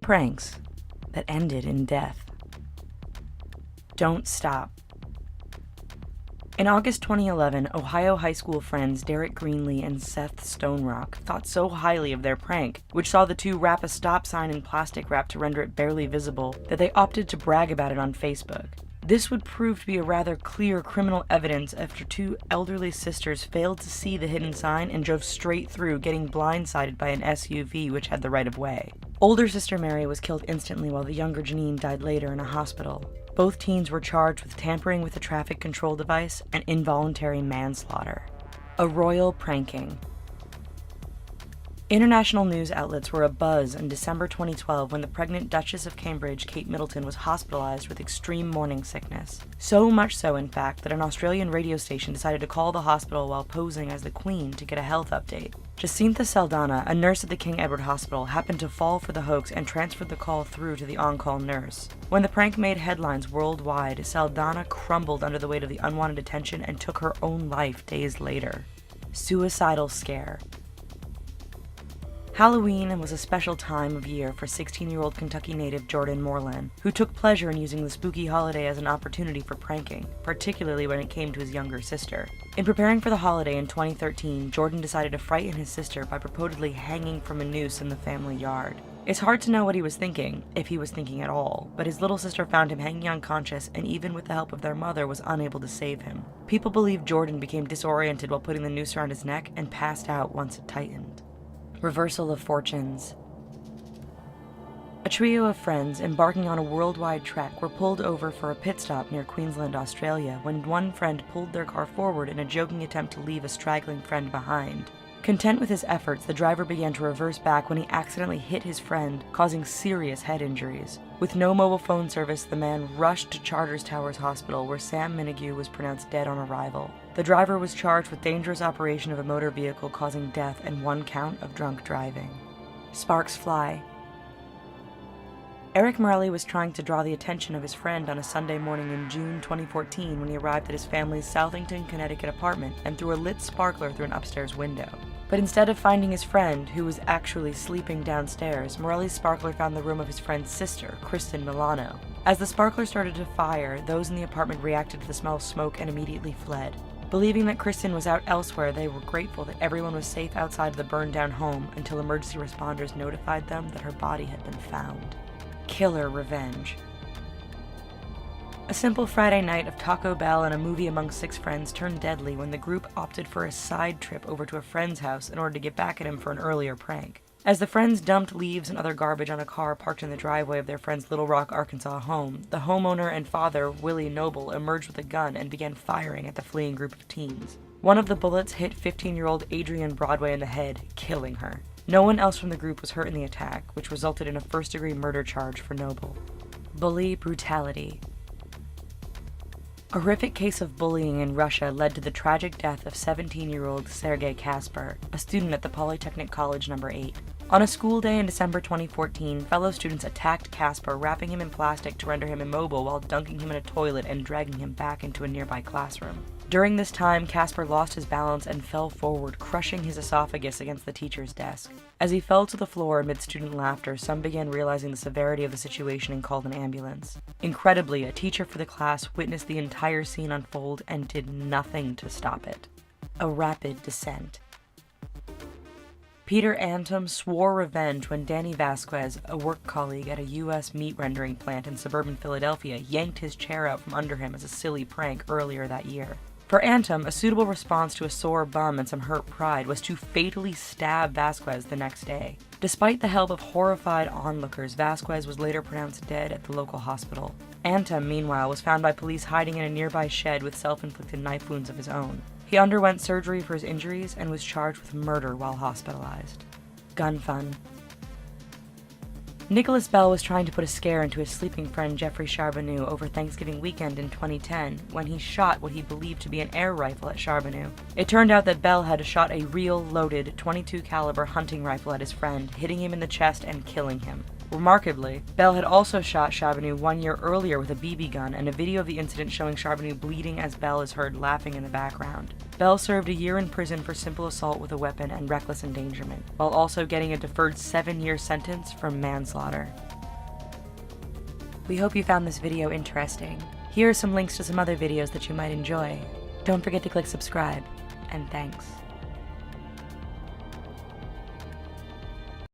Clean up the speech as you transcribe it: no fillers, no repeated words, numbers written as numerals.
pranks that ended in death. Don't stop. In August 2011, Ohio high school friends Derek Greenlee and Seth Stonerock thought so highly of their prank, which saw the two wrap a stop sign in plastic wrap to render it barely visible, that they opted to brag about it on Facebook. This would prove to be a rather clear criminal evidence after two elderly sisters failed to see the hidden sign and drove straight through, getting blindsided by an SUV which had the right of way. Older sister Mary was killed instantly while the younger Janine died later in a hospital. Both teens were charged with tampering with a traffic control device and involuntary manslaughter. A royal pranking. International news outlets were abuzz in December 2012 when the pregnant Duchess of Cambridge, Kate Middleton, was hospitalized with extreme morning sickness. So much so, in fact, that an Australian radio station decided to call the hospital while posing as the Queen to get a health update. Jacintha Saldana, a nurse at the King Edward Hospital, happened to fall for the hoax and transferred the call through to the on-call nurse. When the prank made headlines worldwide, Saldana crumbled under the weight of the unwanted attention and took her own life days later. Suicidal scare. Halloween was a special time of year for 16-year-old Kentucky native Jordan Moreland, who took pleasure in using the spooky holiday as an opportunity for pranking, particularly when it came to his younger sister. In preparing for the holiday in 2013, Jordan decided to frighten his sister by purportedly hanging from a noose in the family yard. It's hard to know what he was thinking, if he was thinking at all, but his little sister found him hanging unconscious and even with the help of their mother was unable to save him. People believe Jordan became disoriented while putting the noose around his neck and passed out once it tightened. Reversal of fortunes. A trio of friends embarking on a worldwide trek were pulled over for a pit stop near Queensland, Australia, when one friend pulled their car forward in a joking attempt to leave a straggling friend behind. Content with his efforts, the driver began to reverse back when he accidentally hit his friend, causing serious head injuries. With no mobile phone service, the man rushed to Charters Towers Hospital, where Sam Minigue was pronounced dead on arrival. The driver was charged with dangerous operation of a motor vehicle causing death and 1 count of drunk driving. Sparks fly. Eric Morelli was trying to draw the attention of his friend on a Sunday morning in June 2014 when he arrived at his family's Southington, Connecticut apartment and threw a lit sparkler through an upstairs window. But instead of finding his friend, who was actually sleeping downstairs, Morelli's sparkler found the room of his friend's sister, Kristen Milano. As the sparkler started to fire, those in the apartment reacted to the smell of smoke and immediately fled. Believing that Kristen was out elsewhere, they were grateful that everyone was safe outside of the burned-down home until emergency responders notified them that her body had been found. Killer revenge. A simple Friday night of Taco Bell and a movie among 6 friends turned deadly when the group opted for a side trip over to a friend's house in order to get back at him for an earlier prank. As the friends dumped leaves and other garbage on a car parked in the driveway of their friend's Little Rock, Arkansas home, the homeowner and father, Willie Noble, emerged with a gun and began firing at the fleeing group of teens. One of the bullets hit 15-year-old Adrienne Broadway in the head, killing her. No one else from the group was hurt in the attack, which resulted in a first-degree murder charge for Noble. Bully brutality. A horrific case of bullying in Russia led to the tragic death of 17-year-old Sergei Kasper, a student at the Polytechnic College No. 8. On a school day in December 2014, fellow students attacked Kasper, wrapping him in plastic to render him immobile while dunking him in a toilet and dragging him back into a nearby classroom. During this time, Kasper lost his balance and fell forward, crushing his esophagus against the teacher's desk. As he fell to the floor amid student laughter, some began realizing the severity of the situation and called an ambulance. Incredibly, a teacher for the class witnessed the entire scene unfold and did nothing to stop it. A rapid descent. Peter Antum swore revenge when Danny Vasquez, a work colleague at a U.S. meat rendering plant in suburban Philadelphia, yanked his chair out from under him as a silly prank earlier that year. For Antum, a suitable response to a sore bum and some hurt pride was to fatally stab Vasquez the next day. Despite the help of horrified onlookers, Vasquez was later pronounced dead at the local hospital. Antum, meanwhile, was found by police hiding in a nearby shed with self-inflicted knife wounds of his own. He underwent surgery for his injuries and was charged with murder while hospitalized. Gun fun. Nicholas Bell was trying to put a scare into his sleeping friend Jeffrey Charbonneau over Thanksgiving weekend in 2010 when he shot what he believed to be an air rifle at Charbonneau. It turned out that Bell had shot a real loaded .22 caliber hunting rifle at his friend, hitting him in the chest and killing him. Remarkably, Bell had also shot Charbonneau 1 year earlier with a BB gun, and a video of the incident showing Charbonneau bleeding as Bell is heard laughing in the background. Bell served a year in prison for simple assault with a weapon and reckless endangerment, while also getting a deferred 7-year sentence for manslaughter. We hope you found this video interesting. Here are some links to some other videos that you might enjoy. Don't forget to click subscribe, and thanks.